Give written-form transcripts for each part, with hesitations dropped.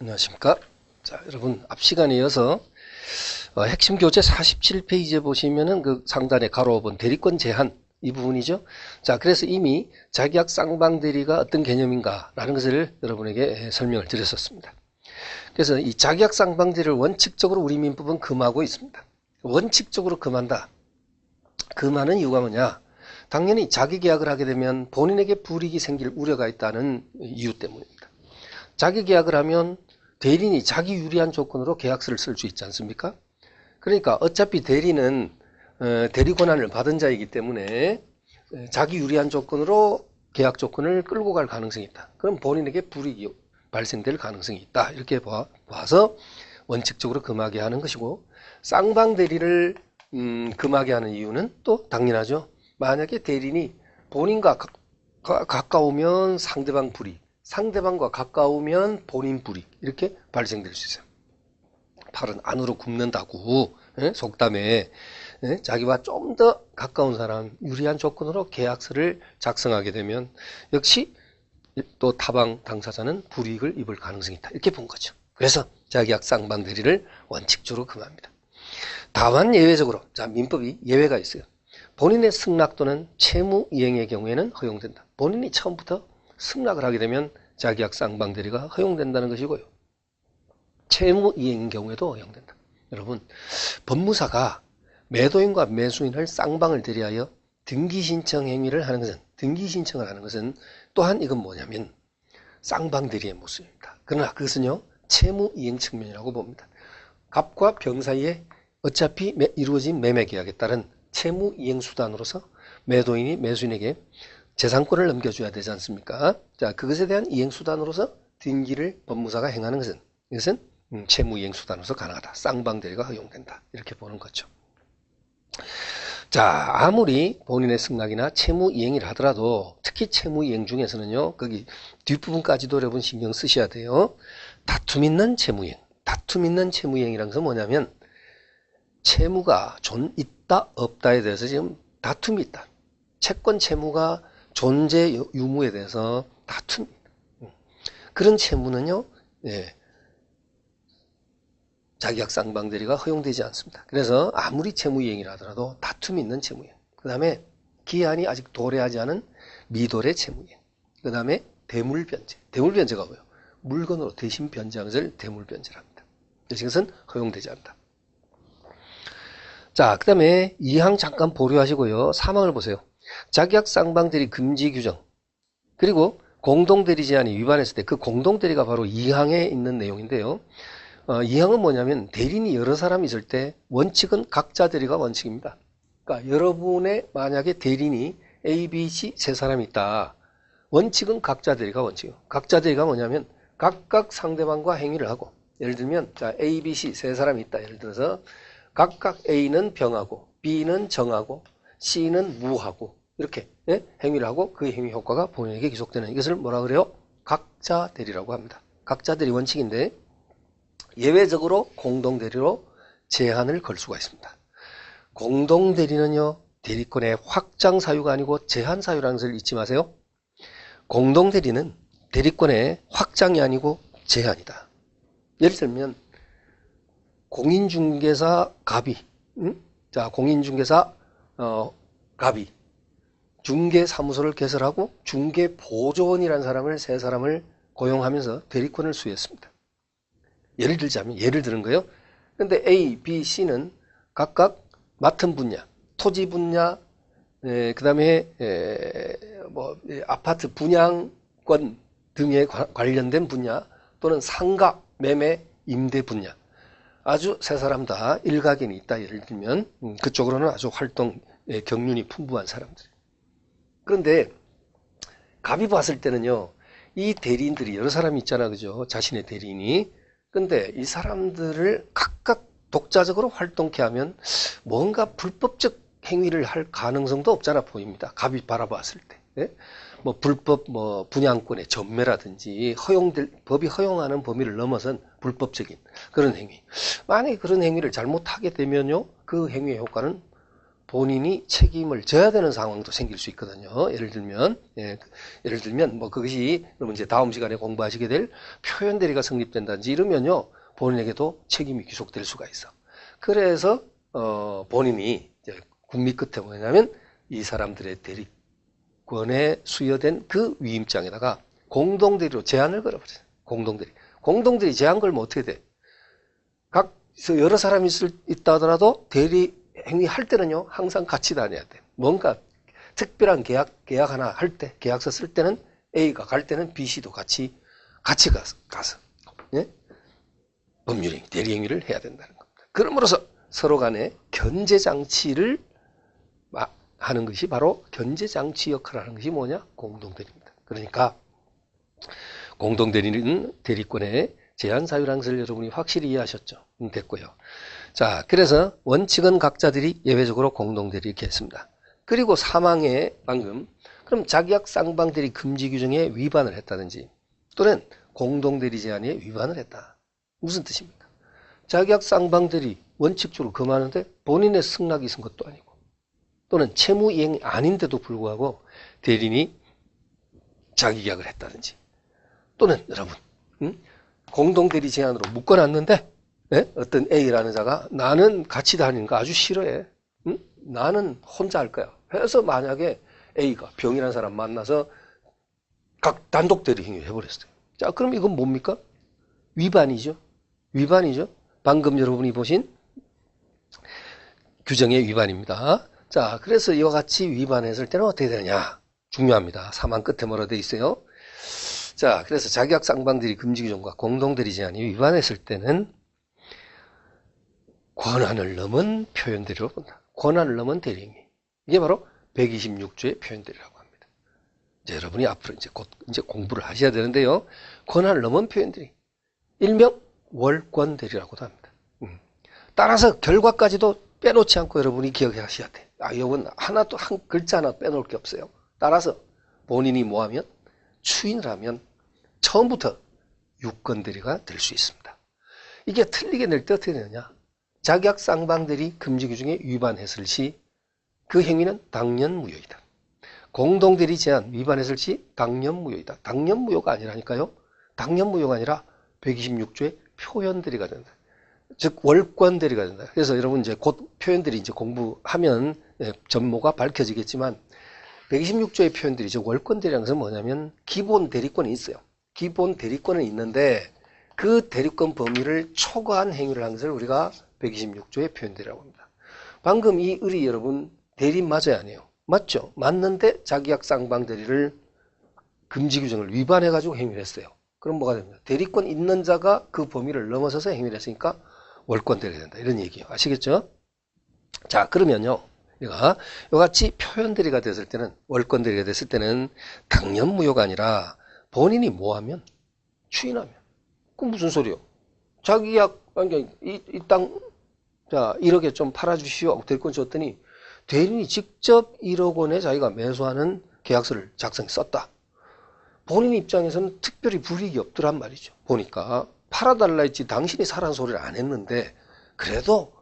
안녕하십니까. 자, 여러분, 앞 시간에 이어서 핵심 교재 47페이지에 보시면은 그 상단에 가로본 대리권 제한 이 부분이죠. 자, 그래서 이미 자기약 쌍방대리가 어떤 개념인가라는 것을 여러분에게 설명을 드렸었습니다. 그래서 이 자기약 쌍방대리를 원칙적으로 우리 민법은 금하고 있습니다. 원칙적으로 금한다. 금하는 이유가 뭐냐? 당연히 자기 계약을 하게 되면 본인에게 불이익이 생길 우려가 있다는 이유 때문입니다. 자기 계약을 하면 대리인이 자기 유리한 조건으로 계약서를 쓸 수 있지 않습니까? 그러니까 어차피 대리는 대리 권한을 받은 자이기 때문에 자기 유리한 조건으로 계약 조건을 끌고 갈 가능성이 있다. 그럼 본인에게 불이익이 발생될 가능성이 있다. 이렇게 봐서 원칙적으로 금하게 하는 것이고, 쌍방 대리를 금하게 하는 이유는 또 당연하죠. 만약에 대리인이 본인과 가까우면 상대방 불이익, 상대방과 가까우면 본인 불이익 이렇게 발생될 수 있어요. 팔은 안으로 굽는다고 속담에 자기와 좀 더 가까운 사람 유리한 조건으로 계약서를 작성하게 되면 역시 또 타방 당사자는 불이익을 입을 가능성이 있다. 이렇게 본 거죠. 그래서 자기약 쌍방 대리를 원칙적으로 금합니다. 다만 예외적으로, 자, 민법이 예외가 있어요. 본인의 승낙 또는 채무 이행의 경우에는 허용된다. 본인이 처음부터 승낙을 하게 되면 자기약 쌍방 대리가 허용된다는 것이고요. 채무 이행인 경우에도 허용된다. 여러분, 법무사가 매도인과 매수인을 쌍방을 대리하여 등기신청 행위를 하는 것은, 등기신청을 하는 것은 또한 이건 뭐냐면 쌍방 대리의 모습입니다. 그러나 그것은요, 채무 이행 측면이라고 봅니다. 갑과 병 사이에 어차피 이루어진 매매 계약에 따른 채무 이행 수단으로서 매도인이 매수인에게 재산권을 넘겨줘야 되지 않습니까? 자, 그것에 대한 이행 수단으로서 등기를 법무사가 행하는 것은, 이것은 채무 이행 수단으로서 가능하다. 쌍방 대리가 허용된다. 이렇게 보는 거죠. 자, 아무리 본인의 승낙이나 채무 이행이라 하더라도 특히 채무 이행 중에서는요, 거기 뒷부분까지도 여러분 신경 쓰셔야 돼요. 다툼 있는 채무 이행. 다툼 있는 채무 이행이라는 것은 뭐냐면 채무가 있다 없다에 대해서 지금 다툼이 있다. 채권 채무가 존재 유무에 대해서 다툼입니다. 그런 채무는요, 자기약 쌍방 대리가 허용되지 않습니다. 그래서 아무리 채무 이행이라 하더라도 다툼이 있는 채무 이행, 그 다음에 기한이 아직 도래하지 않은 미도래 채무 이행, 그 다음에 대물 변제. 대물 변제가 뭐예요? 물건으로 대신 변제하는 것을 대물 변제랍니다. 그래서 이것은 허용되지 않는다. 자, 그 다음에 2항 잠깐 보류하시고요. 3항을 보세요. 자기약 쌍방 대리 금지 규정, 그리고 공동대리 제한이 위반했을 때 그 공동대리가 바로 2항에 있는 내용인데요. 2항은 뭐냐면 대리인이 여러 사람이 있을 때 원칙은 각자 대리가 원칙입니다. 그러니까 여러분의 만약에 대리인이 A, B, C 세 사람이 있다. 원칙은 각자 대리가 원칙이에요. 각자 대리가 뭐냐면 각각 상대방과 행위를 하고, 예를 들면 자, A, B, C 세 사람이 있다. 예를 들어서 각각 A는 병하고 B는 정하고 C는 무하고 이렇게 행위를 하고 그 행위 효과가 본인에게 기속되는, 이것을 뭐라 그래요? 각자 대리라고 합니다. 각자 대리 원칙인데 예외적으로 공동대리로 제한을 걸 수가 있습니다. 공동대리는요, 대리권의 확장 사유가 아니고 제한 사유라는 것을 잊지 마세요. 공동대리는 대리권의 확장이 아니고 제한이다. 예를 들면 공인중개사 갑이, 자, 공인중개사 갑이 중개사무소를 개설하고 중개보조원이라는 사람을 세 사람을 고용하면서 대리권을 수여했습니다. 예를 들은 거예요. 근데 A, B, C는 각각 맡은 분야, 토지 분야, 그 다음에 아파트 분양권 등에 관련된 분야, 또는 상가, 매매, 임대 분야, 아주 세 사람 다 일가견이 있다. 예를 들면 그쪽으로는 아주 활동 경륜이 풍부한 사람들. 그런데 갑이 봤을 때는요, 이 대리인들이 여러 사람이 있잖아, 그죠? 자신의 대리인이. 근데 이 사람들을 각각 독자적으로 활동케 하면 뭔가 불법적 행위를 할 가능성도 없잖아 보입니다. 갑이 바라봤을 때. 뭐 불법 분양권의 전매라든지 법이 허용하는 범위를 넘어선 불법적인 그런 행위. 만약에 그런 행위를 잘못하게 되면요, 그 행위의 효과는 본인이 책임을 져야 되는 상황도 생길 수 있거든요. 예를 들면, 뭐 그것이 여러분 이제 다음 시간에 공부하시게 될 표현 대리가 성립된다든지 이러면요, 본인에게도 책임이 귀속될 수가 있어. 그래서 본인이 이제 국리 끝에 뭐냐면 이 사람들의 대리권에 수여된 그 위임장에다가 공동대리로 제한을 걸어버려요. 공동대리 제한 걸면 어떻게 돼? 여러 사람이 있다 하더라도 대리 행위 할 때는요, 항상 같이 다녀야 돼. 뭔가 특별한 계약 하나 할 때, 계약서 쓸 때는 A가 갈 때는 B, C도 같이 가서 예? 법률행위, 대리행위를 해야 된다는 겁니다. 그러므로서 서로 간에 견제장치를 하는 것이 바로 견제장치 역할을 하는 것이 뭐냐? 공동대리입니다. 그러니까 공동대리는 대리권의 제한 사유라는 것을 여러분이 확실히 이해하셨죠? 됐고요. 자, 그래서 원칙은 각자들이 예외적으로 공동대리 이렇게 했습니다. 그리고 사망에 방금 그럼 자기약 쌍방대리 금지 규정에 위반을 했다든지 또는 공동대리 제한에 위반을 했다. 무슨 뜻입니까? 자기약 쌍방대리 원칙적으로 금하는데 본인의 승낙이 있은 것도 아니고 또는 채무이행이 아닌데도 불구하고 대리인이 자기 계약을 했다든지 또는 여러분 공동대리 제한으로 묶어놨는데 어떤 A라는 자가 나는 같이 다니는 거 아주 싫어해. 나는 혼자 할 거야. 해서 만약에 A가 병이라는 사람 만나서 각 단독 대리 행위를 해버렸어요. 자, 그럼 이건 뭡니까? 위반이죠. 방금 여러분이 보신 규정의 위반입니다. 자, 그래서 이와 같이 위반했을 때는 어떻게 되느냐? 중요합니다. 사망 끝에 뭐라 돼 있어요? 자, 그래서 자기약 쌍방대리 금지 규정과 공동대리 제한이 위반했을 때는 권한을 넘은 표현대리로 본다. 권한을 넘은 대리행위. 이게 바로 126조의 표현대리라고 합니다. 이제 여러분이 앞으로 곧 공부를 하셔야 되는데요. 권한을 넘은 표현대리. 일명 월권대리라고도 합니다. 따라서 결과까지도 빼놓지 않고 여러분이 기억하셔야 돼. 이건 하나도 한 글자 하나 빼놓을 게 없어요. 따라서 본인이 뭐하면 추인을 하면 처음부터 유권대리가 될 수 있습니다. 이게 틀리게 낼 때 어떻게 되느냐? 자기약 쌍방대리 금지 규정에 위반했을 시 그 행위는 당연 무효이다. 공동대리 제한 위반했을 시 당연 무효이다. 당연 무효가 아니라니까요. 당연 무효가 아니라 126조의 표현대리가 된다. 즉 월권대리가 된다. 그래서 여러분 이제 곧 표현대리 이제 공부하면 전모가 밝혀지겠지만 126조의 표현대리, 즉 월권대리라는 것은 뭐냐면 기본 대리권이 있어요. 기본 대리권은 있는데 그 대리권 범위를 초과한 행위를 한 것을 우리가 126조의 표현대리라고 합니다. 방금 이 을이 여러분 대리 맞아요, 아니에요? 맞죠? 맞는데 자기약 쌍방대리를 금지 규정을 위반해가지고 행위를 했어요. 그럼 뭐가 됩니까? 대리권 있는 자가 그 범위를 넘어서서 행위를 했으니까 월권대리가 된다. 이런 얘기예요. 아시겠죠? 자, 그러면요. 이와 같이 표현대리가 됐을 때는, 월권대리가 됐을 때는 당연 무효가 아니라 본인이 뭐하면? 추인하면. 그럼 무슨 소리요? 자기약, 이 땅, 자, 1억에 좀 팔아주시오 하고 대리권 줬더니 대리인이 직접 1억 원에 자기가 매수하는 계약서를 작성해 썼다. 본인 입장에서는 특별히 불이익이 없더란 말이죠. 보니까 팔아달라 했지 당신이 사라는 소리를 안 했는데 그래도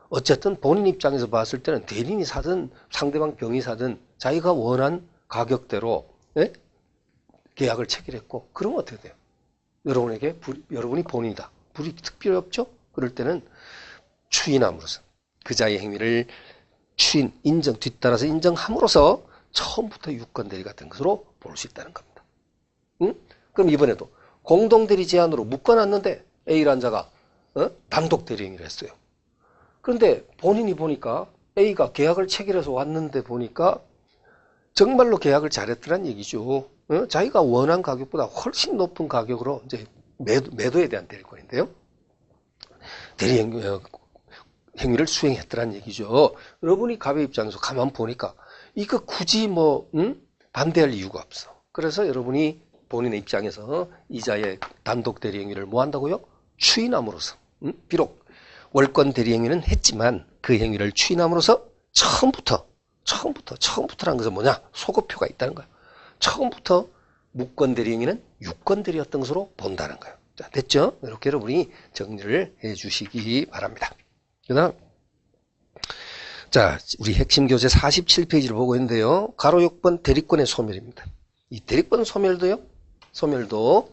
어쨌든 본인 입장에서 봤을 때는 대리인이 사든 상대방 병이 사든 자기가 원한 가격대로 계약을 체결했고 그러면 어떻게 돼요? 여러분이 본인이다. 불이익이 특별히 없죠? 그럴 때는 추인함으로써 그자의 행위를 추인, 인정, 뒤따라서 인정함으로써 처음부터 유권대리 같은 것으로 볼 수 있다는 겁니다. 그럼 이번에도 공동대리 제한으로 묶어놨는데 A라는 자가 단독 대리 행위를 했어요. 그런데 본인이 보니까 A가 계약을 체결해서 왔는데 보니까 정말로 계약을 잘했더란 얘기죠. 자기가 원한 가격보다 훨씬 높은 가격으로 이제 매도에 대한 대리권인데요. 대리 행위를 수행했더란 얘기죠. 여러분이 갑의 입장에서 가만 보니까 이거 굳이 반대할 이유가 없어. 그래서 여러분이 본인의 입장에서 이자의 단독 대리 행위를 뭐 한다고요? 추인함으로써 비록 월권 대리 행위는 했지만 그 행위를 추인함으로써 처음부터라는 것은 뭐냐? 소급표가 있다는 거예요. 처음부터 무권 대리 행위는 유권 대리였던 것으로 본다는 거예요. 자, 됐죠? 이렇게 여러분이 정리를 해 주시기 바랍니다. 그 다음 자, 우리 핵심 교재 47페이지를 보고 있는데요. 가로 6번 대리권의 소멸입니다. 이 대리권 소멸도요. 소멸도